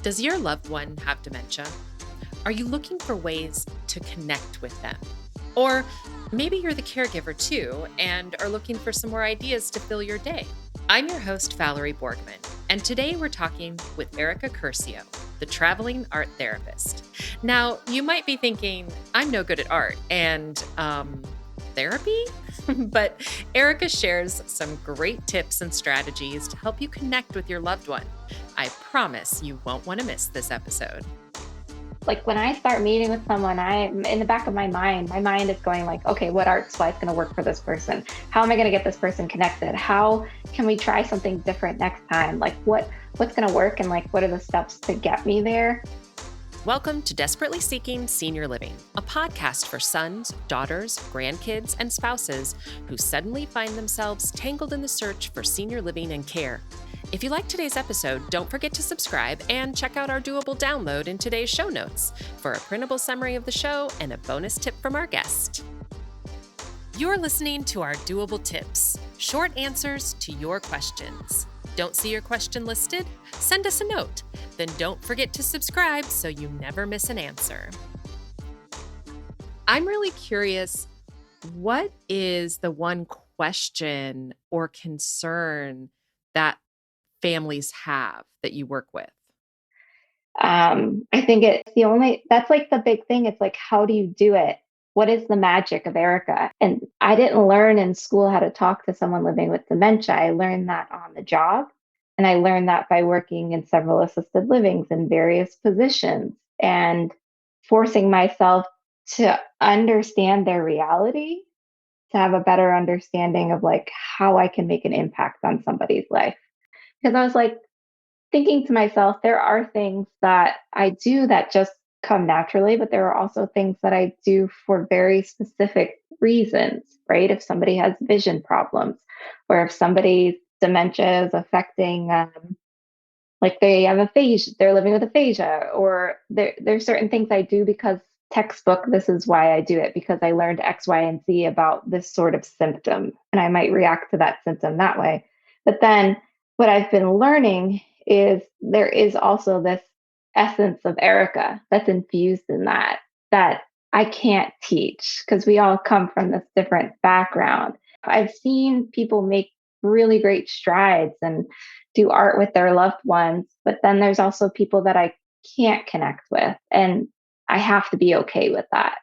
Does your loved one have dementia? Are you looking for ways to connect with them? Or maybe you're the caregiver too and are looking for some more ideas to fill your day. I'm your host, Valerie Borgman, and today we're talking with Erica Curcio, the traveling art therapist. Now, you might be thinking, I'm no good at art and therapy? But Erica shares some great tips and strategies to help you connect with your loved one. I promise you won't want to miss this episode. Like when I start meeting with someone, I'm in the back of my mind is going like, okay, what art supply is going to work for this person? How am I going to get this person connected? How can we try something different next time? Like what's going to work and like what are the steps to get me there? Welcome to Desperately Seeking Senior Living, a podcast for sons, daughters, grandkids, and spouses who suddenly find themselves tangled in the search for senior living and care. If you like today's episode, don't forget to subscribe and check out our doable download in today's show notes for a printable summary of the show and a bonus tip from our guest. You're listening to our doable tips, short answers to your questions. Don't see your question listed? Send us a note. Then don't forget to subscribe so you never miss an answer. I'm really curious, what is the one question or concern that families have that you work with? I think that's like the big thing. It's like, how do you do it? What is the magic of Erica? And I didn't learn in school how to talk to someone living with dementia. I learned that on the job. And I learned that by working in several assisted livings in various positions and forcing myself to understand their reality, to have a better understanding of like how I can make an impact on somebody's life. Because I was like thinking to myself, there are things that I do that just come naturally, but there are also things that I do for very specific reasons, right? If somebody has vision problems, or if somebody's dementia is affecting, like they have aphasia, they're living with aphasia, or there's certain things I do because textbook, this is why I do it, because I learned X, Y, and Z about this sort of symptom, and I might react to that symptom that way. But then what I've been learning is there is also this essence of Erica that's infused in that I can't teach because we all come from this different background. I've seen people make really great strides and do art with their loved ones, but then there's also people that I can't connect with, and I have to be okay with that.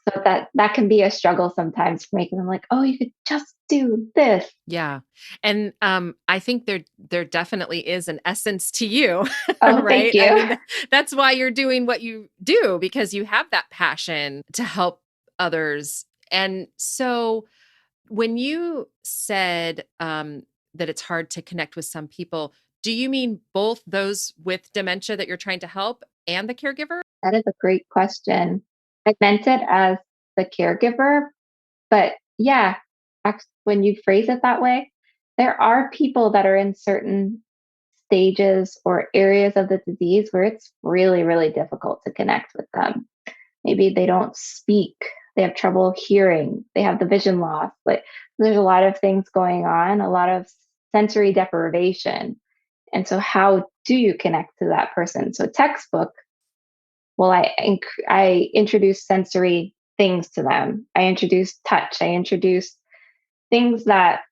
So that can be a struggle sometimes for making them like, oh, you could just do this. Yeah. And I think there definitely is an essence to you, Oh, thank right? I you. mean, that's why you're doing what you do, because you have that passion to help others. And so when you said that it's hard to connect with some people, do you mean both those with dementia that you're trying to help and the caregiver? That is a great question. I meant it as the caregiver, but yeah, when you phrase it that way, there are people that are in certain stages or areas of the disease where it's really, really difficult to connect with them. Maybe they don't speak, they have trouble hearing, they have the vision loss. Like there's a lot of things going on, a lot of sensory deprivation. And so, how do you connect to that person? So, textbook, well, I introduce sensory things to them. I introduce touch. I introduce things that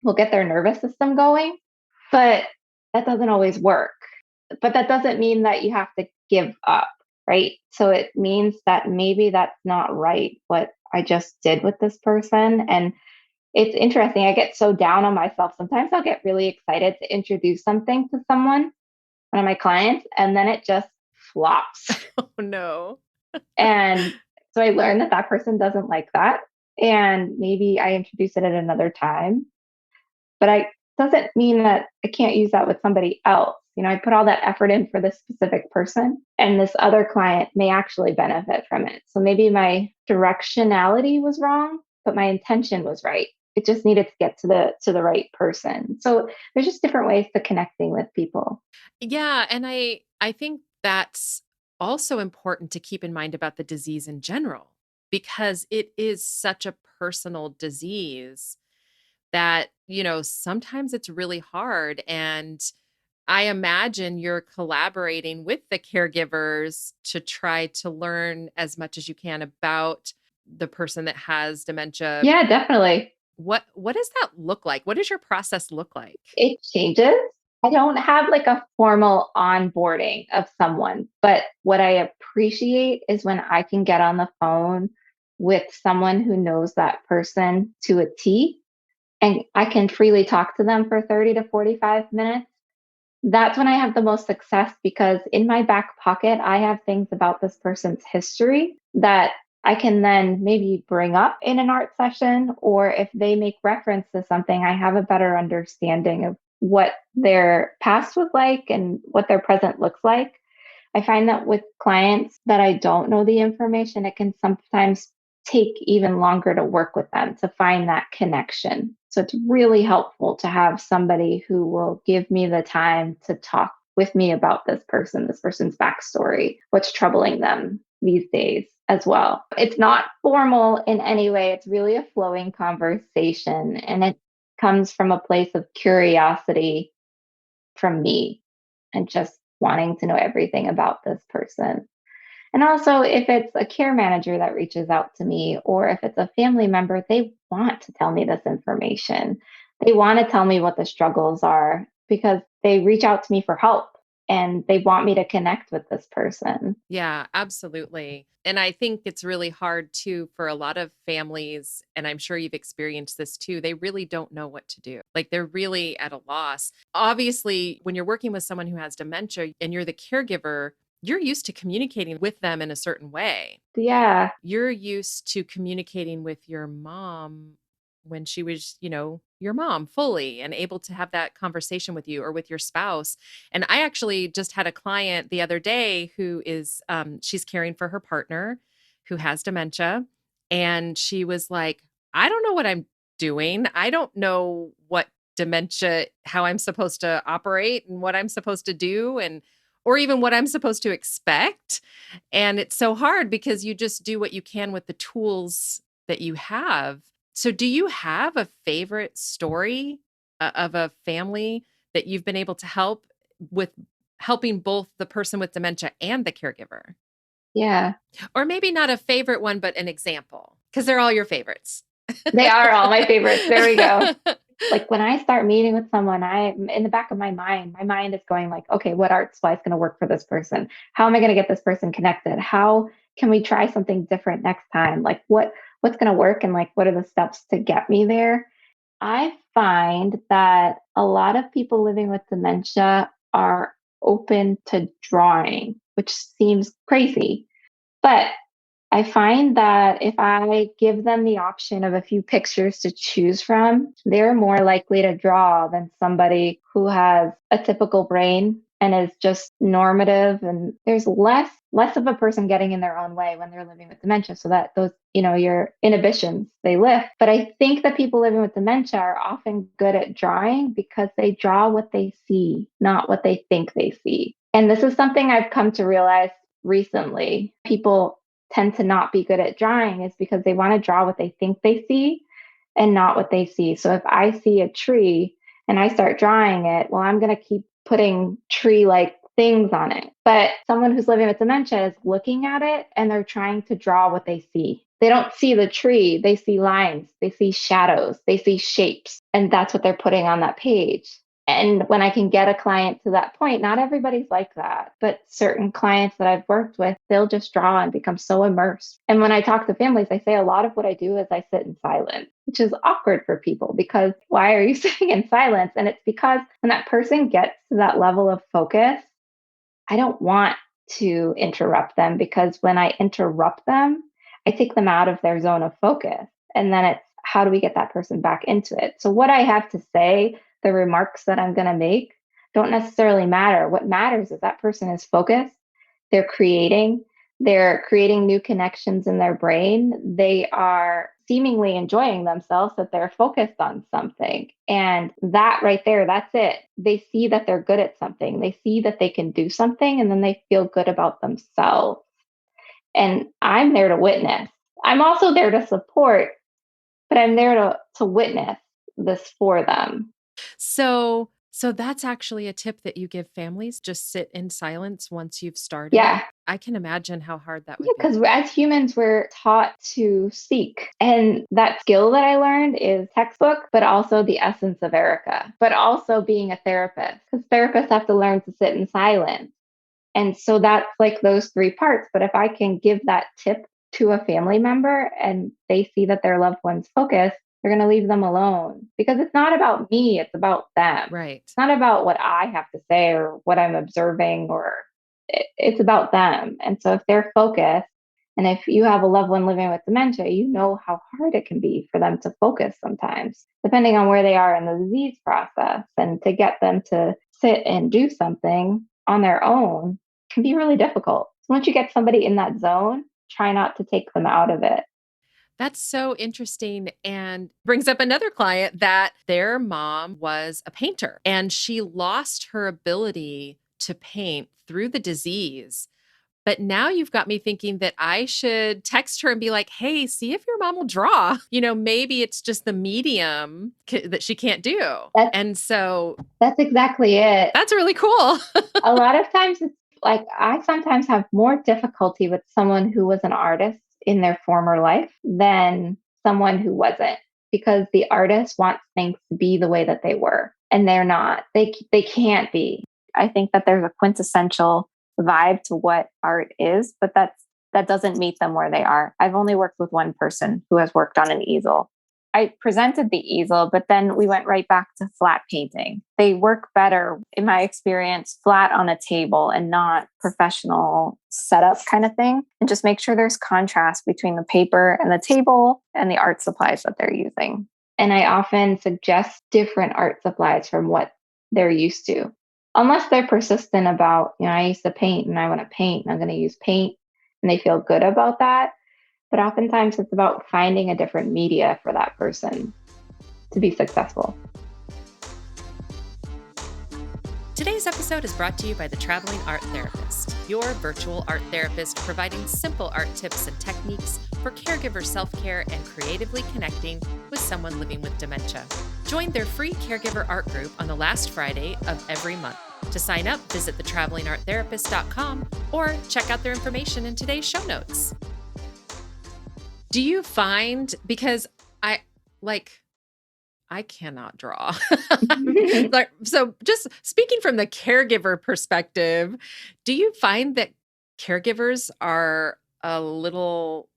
will get their nervous system going, but that doesn't always work. But that doesn't mean that you have to give up, right? So it means that maybe that's not right what I just did with this person. And it's interesting. I get so down on myself. Sometimes I'll get really excited to introduce something to someone, one of my clients, and then it just flops. Oh, no. And so I learned that that person doesn't like that. And maybe I introduce it at another time. But I doesn't mean that I can't use that with somebody else. You know, I put all that effort in for this specific person, and this other client may actually benefit from it. So maybe my directionality was wrong, but my intention was right. It just needed to get to the right person. So there's just different ways to connecting with people. Yeah, and I think that's also important to keep in mind about the disease in general, because it is such a personal disease that, sometimes it's really hard. And I imagine you're collaborating with the caregivers to try to learn as much as you can about the person that has dementia. Yeah, definitely. What does that look like? What does your process look like? It changes. I don't have like a formal onboarding of someone, but what I appreciate is when I can get on the phone with someone who knows that person to a T and I can freely talk to them for 30 to 45 minutes. That's when I have the most success because in my back pocket, I have things about this person's history that I can then maybe bring up in an art session, or if they make reference to something, I have a better understanding of what their past was like and what their present looks like. I find that with clients that I don't know the information, it can sometimes take even longer to work with them to find that connection. So it's really helpful to have somebody who will give me the time to talk with me about this person's backstory, what's troubling them these days as well. It's not formal in any way, it's really a flowing conversation. And it comes from a place of curiosity from me and just wanting to know everything about this person. And also, if it's a care manager that reaches out to me, or if it's a family member, they want to tell me this information. They want to tell me what the struggles are because they reach out to me for help and they want me to connect with this person. Yeah, absolutely. And I think it's really hard too for a lot of families, and I'm sure you've experienced this too. They really don't know what to do. Like they're really at a loss. Obviously, when you're working with someone who has dementia and you're the caregiver, you're used to communicating with them in a certain way. Yeah, You're used to communicating with your mom when she was, your mom fully and able to have that conversation with you or with your spouse. And I actually just had a client the other day who is, she's caring for her partner who has dementia. And she was like, I don't know what I'm doing. I don't know what dementia, how I'm supposed to operate and what I'm supposed to do and, or even what I'm supposed to expect. And it's so hard because you just do what you can with the tools that you have. So, do you have a favorite story of a family that you've been able to help with helping both the person with dementia and the caregiver? yeah. Or maybe not a favorite one, but an example, because they're all your favorites. They are all my favorites. There we go. Like when I start meeting with someone, I in the back of my mind is going like, okay, what art supply is going to work for this person? How am I going to get this person connected? How can we try something different next time? Like what's going to work and like what are the steps to get me there? I find that a lot of people living with dementia are open to drawing, which seems crazy. But I find that if I give them the option of a few pictures to choose from, they're more likely to draw than somebody who has a typical brain and is just normative, and there's less of a person getting in their own way when they're living with dementia, so that those, your inhibitions, they lift. But I think that people living with dementia are often good at drawing because they draw what they see, not what they think they see. And this is something I've come to realize recently. People tend to not be good at drawing is because they want to draw what they think they see and not what they see. So if I see a tree and I start drawing it, well, I'm going to keep putting tree like things on it. But someone who's living with dementia is looking at it and they're trying to draw what they see. They don't see the tree, they see lines, they see shadows, they see shapes, and that's what they're putting on that page. And when I can get a client to that point, not everybody's like that, but certain clients that I've worked with, they'll just draw and become so immersed. And when I talk to families, I say a lot of what I do is I sit in silence, which is awkward for people because why are you sitting in silence? And it's because when that person gets to that level of focus, I don't want to interrupt them because when I interrupt them, I take them out of their zone of focus. And then it's how do we get that person back into it? So, what I have to say, the remarks that I'm going to make, don't necessarily matter. What matters is that person is focused, they're creating, they're creating new connections in their brain. They are seemingly enjoying themselves, that they're focused on something. And that right there, that's it. They see that they're good at something. They see that they can do something and then they feel good about themselves. And I'm there to witness. I'm also there to support, but I'm there to witness this for them. So, So that's actually a tip that you give families, just sit in silence once you've started. Yeah. I can imagine how hard that Yeah, would be. because as humans, we're taught to speak. And that skill that I learned is textbook, but also the essence of Erica, but also being a therapist, because therapists have to learn to sit in silence. And so that's like those three parts. But if I can give that tip to a family member and they see that their loved one's focused, they're going to leave them alone because it's not about me, it's about them. Right. It's not about what I have to say or what I'm observing, or it's about them. And so if they're focused, and if you have a loved one living with dementia, you know how hard it can be for them to focus sometimes, depending on where they are in the disease process. And to get them to sit and do something on their own can be really difficult. So once you get somebody in that zone, try not to take them out of it. That's so interesting and brings up another client that their mom was a painter and she lost her ability to paint through the disease. But now you've got me thinking that I should text her and be like, hey, see if your mom will draw. Maybe it's just the medium that she can't do. That's And so that's exactly it. that's really cool. A lot of times it's like I sometimes have more difficulty with someone who was an artist in their former life than someone who wasn't, because the artist wants things to be the way that they were and they're not. They can't be. I think that there's a quintessential vibe to what art is, but that doesn't meet them where they are. I've only worked with one person who has worked on an easel. I presented the easel, but then we went right back to flat painting. They work better, in my experience, flat on a table and not professional setup kind of thing. And just make sure there's contrast between the paper and the table and the art supplies that they're using. And I often suggest different art supplies from what they're used to. Unless they're persistent about, I used to paint and I want to paint and I'm going to use paint and they feel good about that. But oftentimes it's about finding a different media for that person to be successful. Today's episode is brought to you by the Traveling Art Therapist, your virtual art therapist providing simple art tips and techniques for caregiver self-care and creatively connecting with someone living with dementia. Join their free caregiver art group on the last Friday of every month. To sign up, visit thetravelingarttherapist.com or check out their information in today's show notes. Do you find, because I cannot draw. So just speaking from the caregiver perspective, do you find that caregivers are a little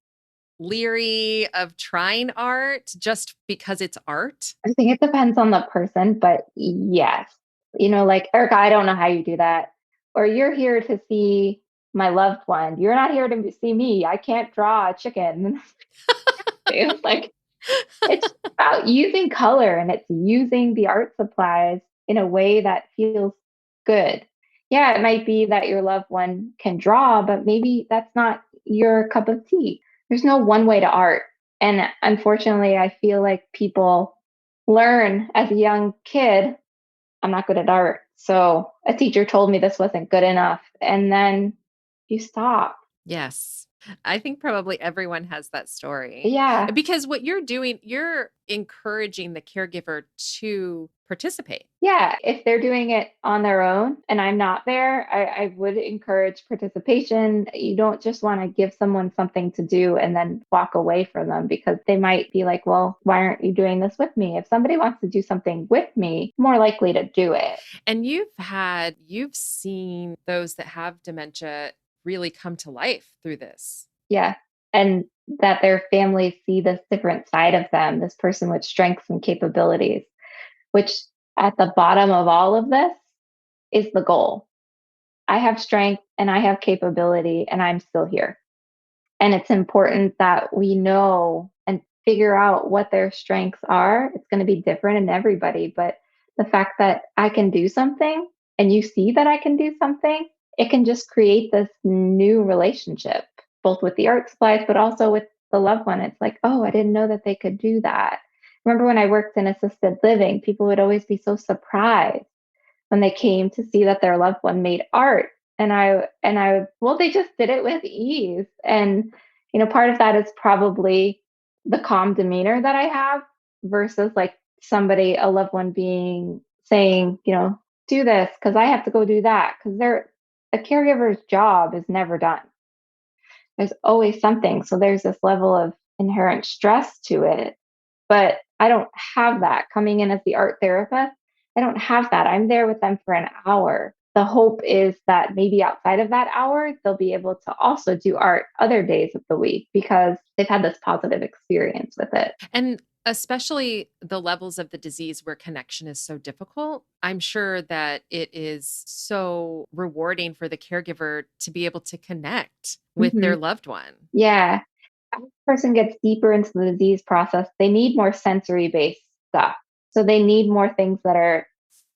leery of trying art just because it's art? I think it depends on the person, but yes. Like, Erica, I don't know how you do that. Or you're here to see my loved one. You're not here to see me. I can't draw a chicken. It's like, it's about using color and it's using the art supplies in a way that feels good. Yeah, it might be that your loved one can draw, but maybe that's not your cup of tea. There's no one way to art. And unfortunately, I feel like people learn as a young kid, I'm not good at art. So a teacher told me this wasn't good enough. And then you stop. Yes. I think probably everyone has that story. Yeah. Because what you're doing, you're encouraging the caregiver to participate. Yeah, if they're doing it on their own and I'm not there, I would encourage participation. You don't just want to give someone something to do and then walk away from them, because they might be like, well, why aren't you doing this with me? If somebody wants to do something with me, more likely to do it. And you've seen those that have dementia really come to life through this. Yeah. And that their families see this different side of them, this person with strengths and capabilities, which at the bottom of all of this is the goal. I have strength and I have capability and I'm still here. And it's important that we know and figure out what their strengths are. It's going to be different in everybody, but the fact that I can do something and you see that I can do something, it can just create this new relationship, both with the art supplies, but also with the loved one. It's like, oh, I didn't know that they could do that. Remember when I worked in assisted living, people would always be so surprised when they came to see that their loved one made art. Well, they just did it with ease. And, part of that is probably the calm demeanor that I have versus like a loved one being saying, do this because I have to go do that because a caregiver's job is never done. There's always something. So there's this level of inherent stress to it. But I don't have that coming in as the art therapist. I don't have that. I'm there with them for an hour. The hope is that maybe outside of that hour, they'll be able to also do art other days of the week because they've had this positive experience with it. And especially the levels of the disease where connection is so difficult, I'm sure that it is so rewarding for the caregiver to be able to connect with Hmm. their loved one. Yeah. As a person gets deeper into the disease process, they need more sensory based stuff. So they need more things that are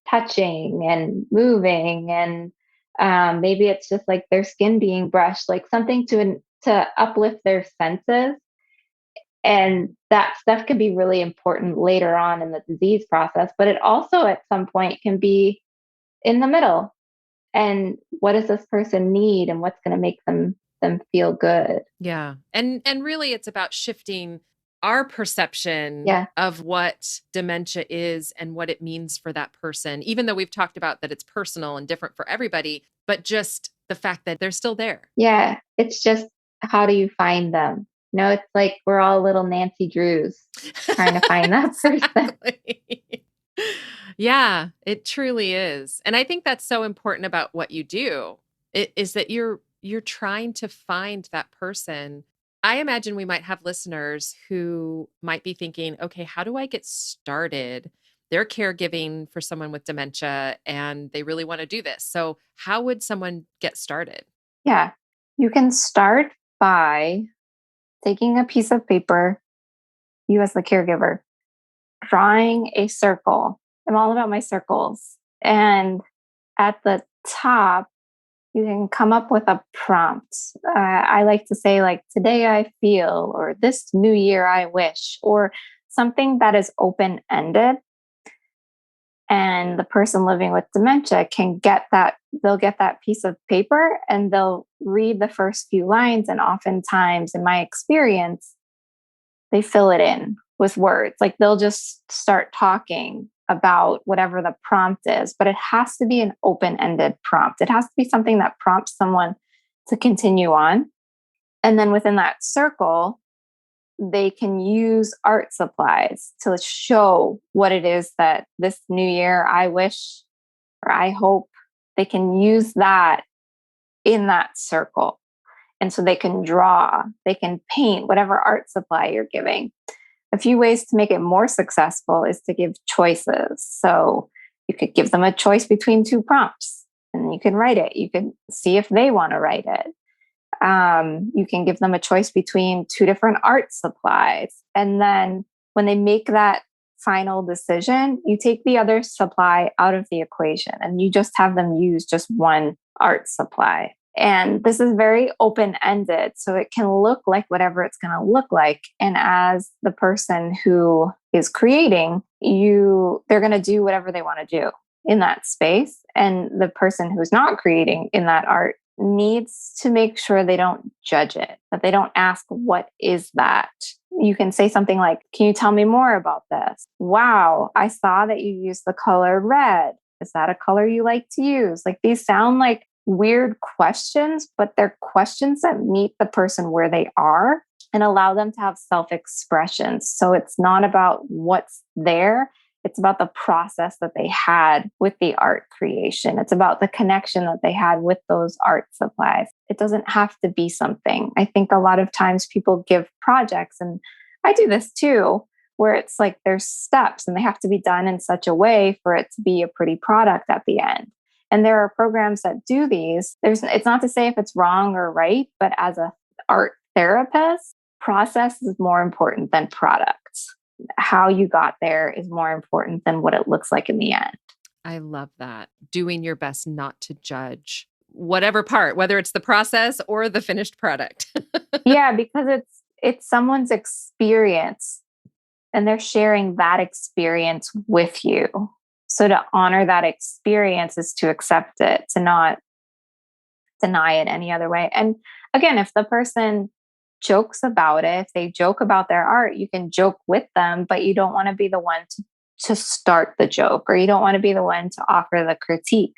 touching and moving, and maybe it's just like their skin being brushed, like something to uplift their senses. And that stuff can be really important later on in the disease process, but it also at some point can be in the middle. And what does this person need, and what's going to make them feel good? Yeah. And really it's about shifting our perception Yeah, of what dementia is and what it means for that person, even though we've talked about that it's personal and different for everybody, but just the fact that they're still there. yeah. It's just, how do you find them? It's like we're all little Nancy Drews trying to find that person. Exactly. Yeah, it truly is. And I think that's so important about what you do. It is that you're trying to find that person. I imagine we might have listeners who might be thinking, okay, how do I get started? They're caregiving for someone with dementia and they really want to do this. So, how would someone get started? Yeah. You can start by taking a piece of paper, you as the caregiver, drawing a circle. I'm all about my circles. And at the top, you can come up with a prompt. I like to say, like, today I feel, or this new year I wish, or something that is open ended. And the person living with dementia can get that, they'll get that piece of paper and they'll read the first few lines. And oftentimes, in my experience, they fill it in with words. Like they'll just start talking about whatever the prompt is, but it has to be an open ended prompt. It has to be something that prompts someone to continue on. And then within that circle, they can use art supplies to show what it is that this new year I wish or I hope. They can use that in that circle. And so they can draw, they can paint, whatever art supply you're giving. A few ways to make it more successful is to give choices. So you could give them a choice between two prompts and you can write it. You can see if they want to write it. You can give them a choice between two different art supplies. And then when they make that final decision, you take the other supply out of the equation and you just have them use just one art supply. And this is very open ended. So it can look like whatever it's going to look like. And as the person who is creating, they're going to do whatever they want to do in that space. And the person who's not creating in that art needs to make sure they don't judge it, that they don't ask, what is that? You can say something like, can you tell me more about this? Wow, I saw that you use the color red. Is that a color you like to use? Like these sound like weird questions, but they're questions that meet the person where they are and allow them to have self-expression. So it's not about what's there. It's about the process that they had with the art creation. It's about the connection that they had with those art supplies. It doesn't have to be something. I think a lot of times people give projects, and I do this too, where it's like there's steps and they have to be done in such a way for it to be a pretty product at the end. And there are programs that do these. It's not to say if it's wrong or right, but as an art therapist, process is more important than products. How you got there is more important than what it looks like in the end. I love that. Doing your best not to judge whatever part, whether it's the process or the finished product. Yeah, because it's someone's experience and they're sharing that experience with you. So to honor that experience is to accept it, to not deny it any other way. And again, if the person jokes about it, if they joke about their art, you can joke with them, but you don't want to be the one to to start the joke, or you don't want to be the one to offer the critique,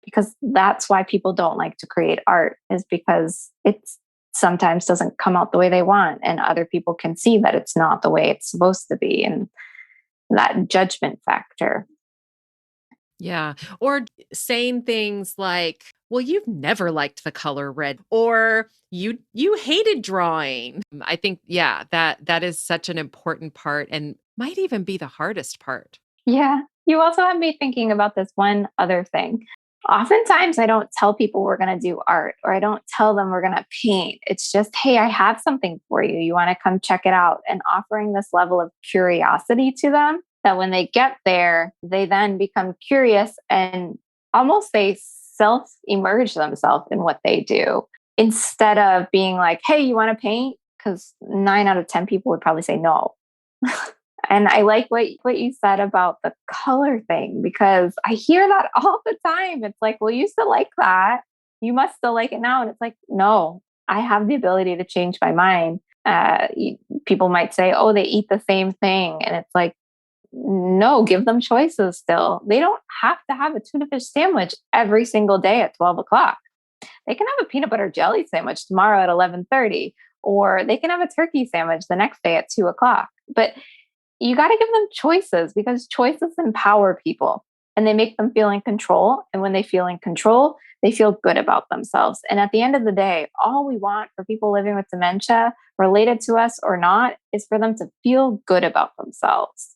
because that's why people don't like to create art, is because it's sometimes doesn't come out the way they want, and other people can see that it's not the way it's supposed to be, and that judgment factor. Yeah. Or saying things like, well, you've never liked the color red, or you hated drawing. I think, yeah, that is such an important part and might even be the hardest part. Yeah. You also have me thinking about this one other thing. Oftentimes, I don't tell people we're going to do art, or I don't tell them we're going to paint. It's just, hey, I have something for you. You want to come check it out? And offering this level of curiosity to them, that when they get there, they then become curious and almost they self emerge themselves in what they do, instead of being like, hey, you want to paint? Because 9 out of 10 people would probably say no. And I like what you said about the color thing, because I hear that all the time. It's like, well, you still like that. You must still like it now. And it's like, no, I have the ability to change my mind. People might say, oh, they eat the same thing. And it's like, no, give them choices still. They don't have to have a tuna fish sandwich every single day at 12 o'clock. They can have a peanut butter jelly sandwich tomorrow at 11:30, or they can have a turkey sandwich the next day at 2 o'clock. But you got to give them choices, because choices empower people and they make them feel in control. And when they feel in control, they feel good about themselves. And at the end of the day, all we want for people living with dementia, related to us or not, is for them to feel good about themselves.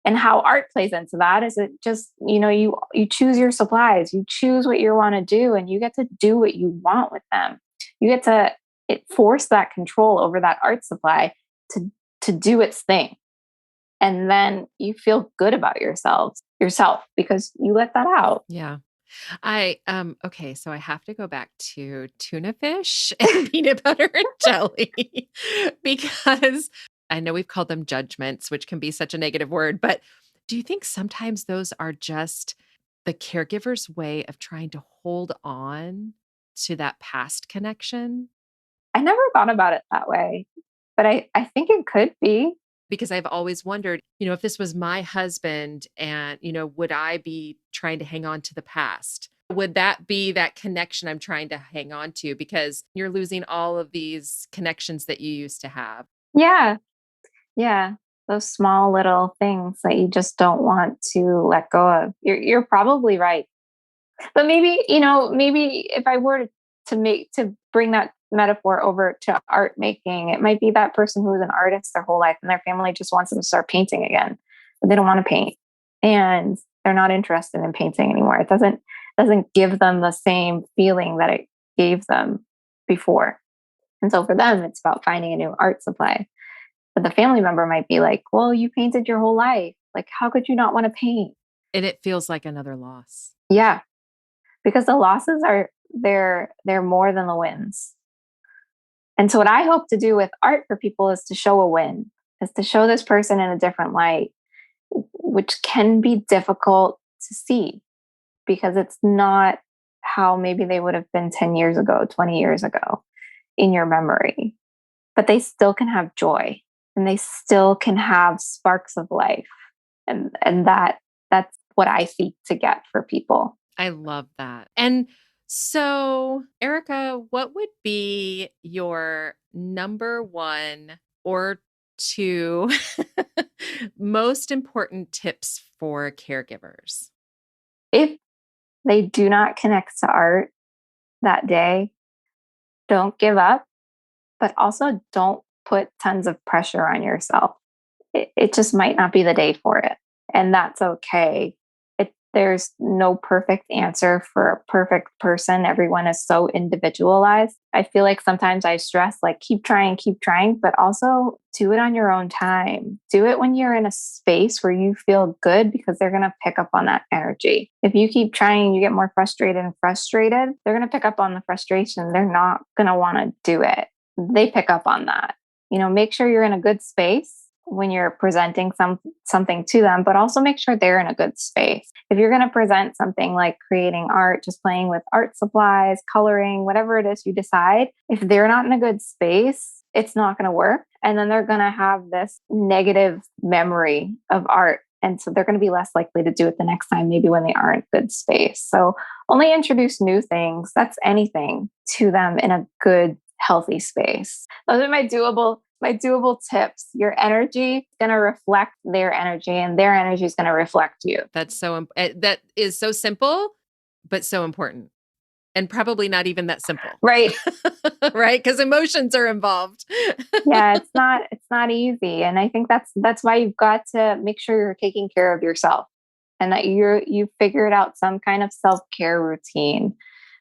And how art plays into that is, it just, you choose your supplies, you choose what you want to do, and you get to do what you want with them. You get to force that control over that art supply to do its thing. And then you feel good about yourself because you let that out. Yeah. Okay, so I have to go back to tuna fish and peanut butter and jelly because I know we've called them judgments, which can be such a negative word, but do you think sometimes those are just the caregiver's way of trying to hold on to that past connection? I never thought about it that way, but I think it could be. Because I've always wondered, if this was my husband and, would I be trying to hang on to the past? Would that be that connection I'm trying to hang on to? Because you're losing all of these connections that you used to have. Yeah. Yeah. Those small little things that you just don't want to let go of. You're probably right. But maybe if I were to bring that metaphor over to art making, it might be that person who was an artist their whole life and their family just wants them to start painting again, but they don't want to paint, and they're not interested in painting anymore. It doesn't give them the same feeling that it gave them before. And so for them, it's about finding a new art supply. But the family member might be like, well, you painted your whole life. Like, how could you not want to paint? And it feels like another loss. Yeah, because the losses they're more than the wins. And so what I hope to do with art for people is to show a win, is to show this person in a different light, which can be difficult to see because it's not how maybe they would have been 10 years ago, 20 years ago in your memory. But they still can have joy, and they still can have sparks of life. And that's what I seek to get for people. I love that. And so, Erica, what would be your number one or two most important tips for caregivers? If they do not connect to art that day, don't give up, but also don't put tons of pressure on yourself. It just might not be the day for it. And that's okay. There's no perfect answer for a perfect person. Everyone is so individualized. I feel like sometimes I stress, like, keep trying, but also do it on your own time. Do it when you're in a space where you feel good, because they're going to pick up on that energy. If you keep trying, you get more frustrated, they're going to pick up on the frustration. They're not going to want to do it. They pick up on that. Make sure you're in a good space when you're presenting something to them, but also make sure they're in a good space. If you're going to present something like creating art, just playing with art supplies, coloring, whatever it is you decide, if they're not in a good space, it's not going to work. And then they're going to have this negative memory of art And so they're going to be less likely to do it the next time, maybe when they are in good space. So only introduce new things, that's anything, to them in a good, healthy space. Those are my doable tips. Your energy is going to reflect their energy, and their energy is going to reflect you. That is so simple, but so important. And probably not even that simple. Right. Right? Because emotions are involved. Yeah, it's not easy. And I think that's why you've got to make sure you're taking care of yourself and that you've figured out some kind of self-care routine.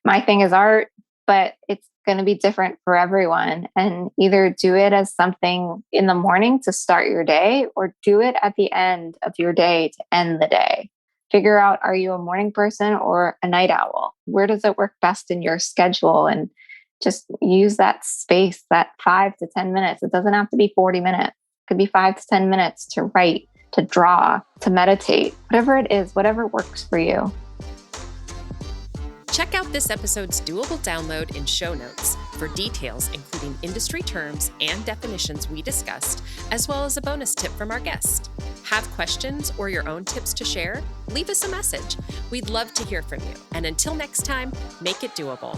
My thing is art, but it's going to be different for everyone. And either do it as something in the morning to start your day, or do it at the end of your day to end the day. Figure out, are you a morning person or a night owl? Where does it work best in your schedule? And just use that space, that 5 to 10 minutes. It doesn't have to be 40 minutes. It could be 5 to 10 minutes to write, to draw, to meditate, whatever it is, whatever works for you. Check out this episode's doable download in show notes for details, including industry terms and definitions we discussed, as well as a bonus tip from our guest. Have questions or your own tips to share? Leave us a message. We'd love to hear from you. And until next time, make it doable.